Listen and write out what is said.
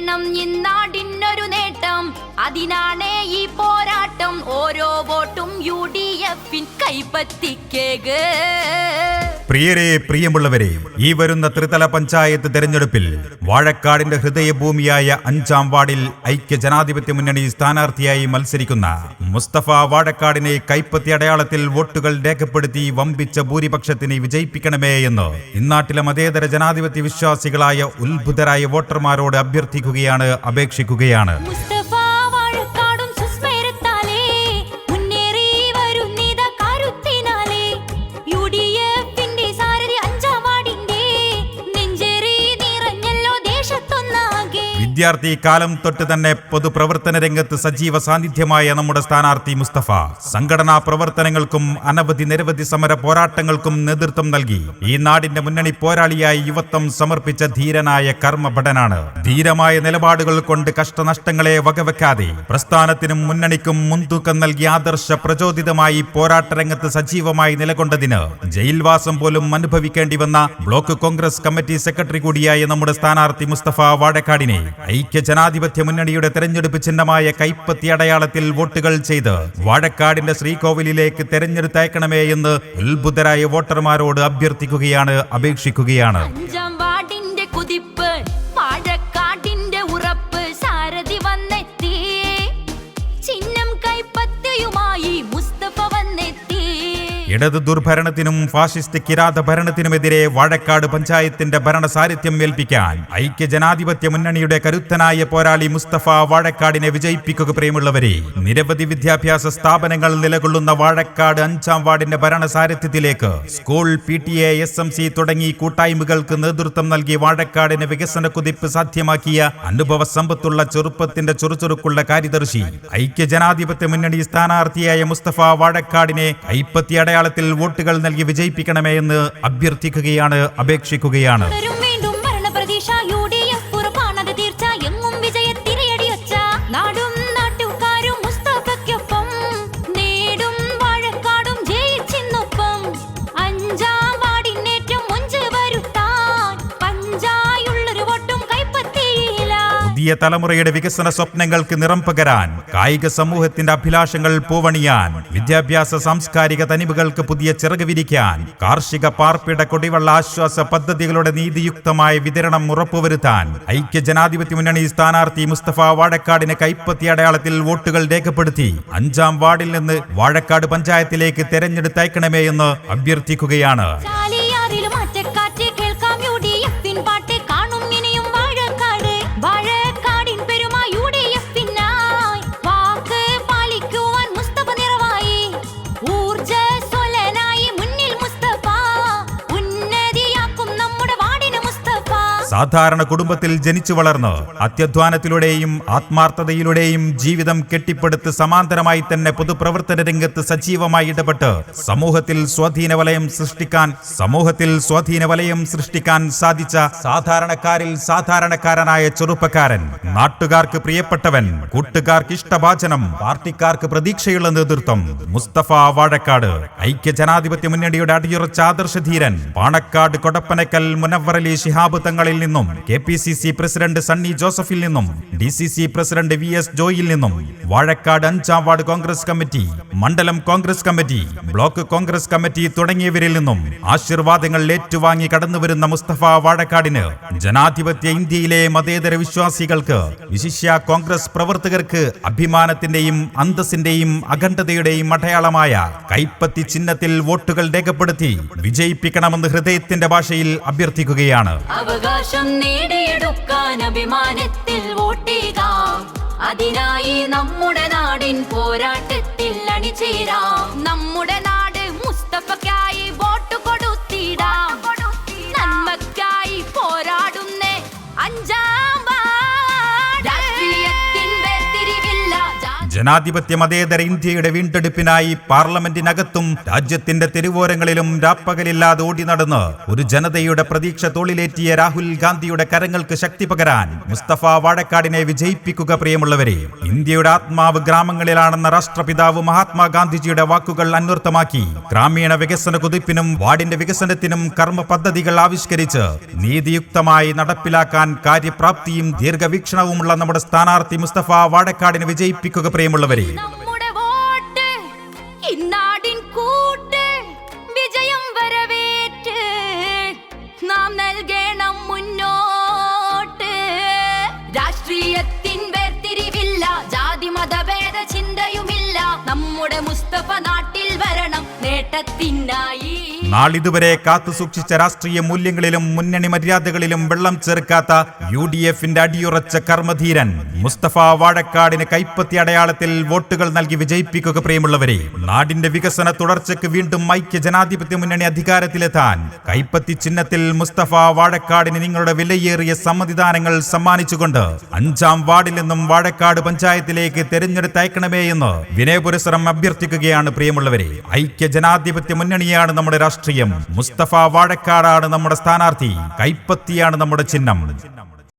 വേണം ഇന്നാടിനൊരു നേട്ടം, അതിനാണേ ഈ പോരാട്ടം. ഓരോ വോട്ടും UDF കൈപ്പത്തിക്കേക. പ്രിയരെ, പ്രിയമുള്ളവരെ, ഈ വരുന്ന ത്രിതല പഞ്ചായത്ത് തെരഞ്ഞെടുപ്പിൽ വാഴക്കാടിന്റെ ഹൃദയഭൂമിയായ 5-ാം വാർഡിൽ ഐക്യ ജനാധിപത്യ മുന്നണി സ്ഥാനാർത്ഥിയായി മത്സരിക്കുന്ന മുസ്തഫ വാഴക്കാടിനെ കൈപ്പത്തി അടയാളത്തിൽ വോട്ടുകൾ രേഖപ്പെടുത്തി വമ്പിച്ച ഭൂരിപക്ഷത്തിന് വിജയിപ്പിക്കണമേ എന്ന് ഇന്നാട്ടിലെ മതേതര ജനാധിപത്യ വിശ്വാസികളായ ഉത്ഭുതരായ വോട്ടർമാരോട് അഭ്യർത്ഥിക്കുകയാണ്, അപേക്ഷിക്കുകയാണ്. വിദ്യാർത്ഥി കാലം തൊട്ട് തന്നെ പൊതുപ്രവർത്തന രംഗത്ത് സജീവ സാന്നിധ്യമായ നമ്മുടെ സ്ഥാനാർത്ഥി മുസ്തഫ സംഘടനാ പ്രവർത്തനങ്ങൾക്കും നിരവധി സമര പോരാട്ടങ്ങൾക്കും നേതൃത്വം നൽകി ഈ നാടിന്റെ മുന്നണി പോരാളിയായി യുവത്വം സമർപ്പിച്ച ധീരനായ കർമ്മഭടനാണ്. ധീരമായ നിലപാടുകൾ കൊണ്ട് കഷ്ടനഷ്ടങ്ങളെ വകവെക്കാതെ പ്രസ്ഥാനത്തിനും മുന്നണിക്കും മുൻതൂക്കം നൽകി ആദർശ പ്രചോദിതമായി പോരാട്ട രംഗത്ത് സജീവമായി നിലകൊണ്ടതിന് ജയിൽവാസം പോലും അനുഭവിക്കേണ്ടി വന്ന ബ്ലോക്ക് കോൺഗ്രസ് കമ്മിറ്റി സെക്രട്ടറി കൂടിയായ നമ്മുടെ സ്ഥാനാർത്ഥി മുസ്തഫ വാഴക്കാടിനെ ഐക്യ ജനാധിപത്യ മുന്നണിയുടെ തെരഞ്ഞെടുപ്പ് ചിഹ്നമായ കൈപ്പത്തി അടയാളത്തിൽ വോട്ടുകൾ ചെയ്ത് വാഴക്കാടിന്റെ ശ്രീകോവിലിലേക്ക് തെരഞ്ഞെടുത്തയക്കണമേ എന്ന് ഉത്ഭുതരായ വോട്ടർമാരോട് അഭ്യർത്ഥിക്കുകയാണ്, അപേക്ഷിക്കുകയാണ്. ഇടത് ദുർഭരണത്തിനും ഫാഷിസ്റ്റ് കിരാത ഭരണത്തിനുമെതിരെ വാഴക്കാട് പഞ്ചായത്തിന്റെ ഭരണ സാരഥ്യം ഏൽപ്പിക്കാൻ ഐക്യ ജനാധിപത്യ മുന്നണിയുടെ കരുത്തനായ പോരാളി മുസ്തഫ വാഴക്കാടിനെ വിജയിപ്പിക്കുക. പ്രിയമുള്ളവരെ, നിരവധി വിദ്യാഭ്യാസ സ്ഥാപനങ്ങൾ നിലകൊള്ളുന്ന വാഴക്കാട് 5-ാം വാർഡിന്റെ ഭരണ സാരഥ്യത്തിലേക്ക് സ്കൂൾ, PTA, SMC തുടങ്ങി കൂട്ടായ്മകൾക്ക് നേതൃത്വം നൽകി വാഴക്കാടിന് വികസന കുതിപ്പ് സാധ്യമാക്കിയ അനുഭവ സമ്പത്തുള്ള ചെറുപ്പത്തിന്റെ ചുറുചുറുക്കുള്ള കാര്യദർശി ഐക്യ ജനാധിപത്യ മുന്നണി സ്ഥാനാർത്ഥിയായ മുസ്തഫ വാഴക്കാടിനെ കൈപ്പത്തി അടയാളത്തിൽ വോട്ടുകൾ നൽകി വിജയിപ്പിക്കണമേ എന്ന് അഭ്യർത്ഥിക്കുകയാണ്, അപേക്ഷിക്കുകയാണ്. പുതിയ തലമുറയുടെ വികസന സ്വപ്നങ്ങൾക്ക് നിറം പകരാൻ, കായിക സമൂഹത്തിന്റെ അഭിലാഷങ്ങൾ പൂവണിയാൻ, വിദ്യാഭ്യാസ സാംസ്കാരിക തനിമകൾക്ക് പുതിയ ചിറക് വിരിക്കാൻ, കാർഷിക പാർപ്പിട കുടിവെള്ള ആശ്വാസ പദ്ധതികളുടെ നീതിയുക്തമായ വിതരണം ഉറപ്പുവരുത്താൻ ഐക്യ ജനാധിപത്യ മുന്നണി സ്ഥാനാർത്ഥി മുസ്തഫ വാഴക്കാടിന് കൈപ്പത്തി അടയാളത്തിൽ വോട്ടുകൾ രേഖപ്പെടുത്തി 5-ാം വാർഡിൽ നിന്ന് വാഴക്കാട് പഞ്ചായത്തിലേക്ക് തെരഞ്ഞെടുത്തയക്കണമേ എന്ന് അഭ്യർത്ഥിക്കുകയാണ്. സാധാരണ കുടുംബത്തിൽ ജനിച്ചു വളർന്ന് അത്യധ്വാനത്തിലൂടെയും ആത്മാർത്ഥതയിലൂടെയും ജീവിതം കെട്ടിപ്പടുത്ത് സമാന്തരമായി തന്നെ പൊതുപ്രവർത്തന രംഗത്ത് സജീവമായി ഇടപെട്ട് സമൂഹത്തിൽ സ്വാധീന വലയം സൃഷ്ടിക്കാൻ സാധിച്ച സാധാരണക്കാരിൽ സാധാരണക്കാരനായ ചെറുപ്പക്കാരൻ, നാട്ടുകാർക്ക് പ്രിയപ്പെട്ടവൻ, കൂട്ടുകാർക്ക് ഇഷ്ടഭാജനം, പാർട്ടിക്കാർക്ക് പ്രതീക്ഷയുള്ള നേതൃത്വം മുസ്തഫ വാഴക്കാട്. ഐക്യ ജനാധിപത്യ മുന്നണിയുടെ അടിയുറച്ച ആദർശധീരൻ, പാണക്കാട് കൊടപ്പനക്കൽ മുനവ്വറലി ശിഹാബ് തങ്ങളിൽ നിന്നും, KPCC പ്രസിഡന്റ് സണ്ണി ജോസഫിൽ നിന്നും, DCC പ്രസിഡന്റ് VS ജോയിൽ നിന്നും, വാഴക്കാട് 5-ാം വാർഡ് കോൺഗ്രസ് കമ്മിറ്റി, മണ്ഡലം Congress committee, block Congress committee തുടങ്ങിയവരിൽ നിന്നും ആശീർവാദങ്ങൾ ഏറ്റുവാങ്ങി കടന്നുവരുന്ന മുസ്തഫ വാഴക്കാടിന് ജനാധിപത്യ ഇന്ത്യയിലെ മതേതര വിശ്വാസികൾക്ക്, വിശിഷ്യ കോൺഗ്രസ് പ്രവർത്തകർക്ക് അഭിമാനത്തിന്റെയും അന്തസ്സിന്റെയും അഖണ്ഡതയുടെയും അടയാളമായ കൈപ്പത്തി ചിഹ്നത്തിൽ വോട്ടുകൾ രേഖപ്പെടുത്തി വിജയിപ്പിക്കണമെന്ന് ഹൃദയത്തിന്റെ ഭാഷയിൽ അഭ്യർത്ഥിക്കുകയാണ്. അവകാശം നേടിയെടുക്കാൻ അഭിമാനത്തിൽ വോട്ടേകാം, അതിനായി നമ്മുടെ നാടിൻ പോരാട്ടത്തിൽ അണിചേരാം. നമ്മുടെ നാട് മുസ്തഫയ്ക്കായി വോട്ട് കൊടുത്തിടാം, നന്മയ്ക്കായി പോരാടുന്ന 5-ാം വാർഡ്. രാഷ്ട്രീയത്തിൻ വേർതിരിവില്ല, ജനാധിപത്യ മതേതര ഇന്ത്യയുടെ വീണ്ടെടുപ്പിനായി പാർലമെന്റിനകത്തും രാജ്യത്തിന്റെ തെരുവോരങ്ങളിലും രാപ്പകലില്ലാതെ ഓടി നടന്ന് ഒരു ജനതയുടെ പ്രതീക്ഷ തോളിലേറ്റിയ രാഹുൽ ഗാന്ധിയുടെ കരങ്ങൾക്ക് ശക്തി പകരാൻ മുസ്തഫ വാഴക്കാടിനെ വിജയിപ്പിക്കുക. പ്രിയമുള്ളവരെ, ഇന്ത്യയുടെ ആത്മാവ് ഗ്രാമങ്ങളിലാണെന്ന രാഷ്ട്രപിതാവ് മഹാത്മാഗാന്ധിജിയുടെ വാക്കുകൾ അന്വർത്ഥമാക്കി ഗ്രാമീണ വികസന കുതിപ്പിനും വാർഡിന്റെ വികസനത്തിനും കർമ്മ പദ്ധതികൾ ആവിഷ്കരിച്ച് നീതിയുക്തമായി നടപ്പിലാക്കാൻ കാര്യപ്രാപ്തിയും ദീർഘവീക്ഷണവുമുള്ള നമ്മുടെ സ്ഥാനാർത്ഥി മുസ്തഫ വാഴക്കാടിനെ വിജയിപ്പിക്കുക. പ്രിയമുള്ളവരെ, നമ്മുടെ വോട്ട് ഇന്നാടിൻ കൂട്ട് വിജയം വരവേറ്റ് നാം നൽകണം മുന്നോട്ട്. രാഷ്ട്രീയത്തിൻ വേർതിരിവില്ല, ജാതി മതഭേദ ചിന്തയുമില്ല. നമ്മുടെ മുസ്തഫ നാട്ടിൽ വരണം നേട്ടത്തിനായി. നാളിതുവരെ കാത്തുസൂക്ഷിച്ച രാഷ്ട്രീയ മൂല്യങ്ങളിലും മുന്നണി മര്യാദകളിലും വെള്ളം ചേർക്കാത്ത UDFന്റെ അടിയുറച്ച കർമ്മധീരൻ മുസ്തഫ വാഴക്കാടിന് കൈപ്പത്തി അടയാളത്തിൽ വോട്ടുകൾ നൽകി വിജയിപ്പിക്കുക. പ്രിയമുള്ളവരെ, നാടിന്റെ വികസന തുടർച്ചയ്ക്ക് വീണ്ടും ഐക്യ ജനാധിപത്യ മുന്നണി അധികാരത്തിലെത്താൻ കൈപ്പത്തി ചിഹ്നത്തിൽ മുസ്തഫ വാഴക്കാടിന് നിങ്ങളുടെ വിലയേറിയ സമ്മതിദാനങ്ങൾ സമ്മാനിച്ചുകൊണ്ട് 5-ാം വാർഡിൽ നിന്നും വാഴക്കാട് പഞ്ചായത്തിലേക്ക് തെരഞ്ഞെടുത്തയക്കണമേ എന്ന് വിനയപുരസരം അഭ്യർത്ഥിക്കുകയാണ്. പ്രിയമുള്ളവരെ, ഐക്യ ജനാധിപത്യ മുന്നണിയാണ് നമ്മുടെ രാഷ്ട്രീയം. മുസ്തഫ വാഴക്കാടാണ് നമ്മുടെ സ്ഥാനാർത്ഥി. കൈപ്പത്തിയാണ് നമ്മുടെ ചിഹ്നം.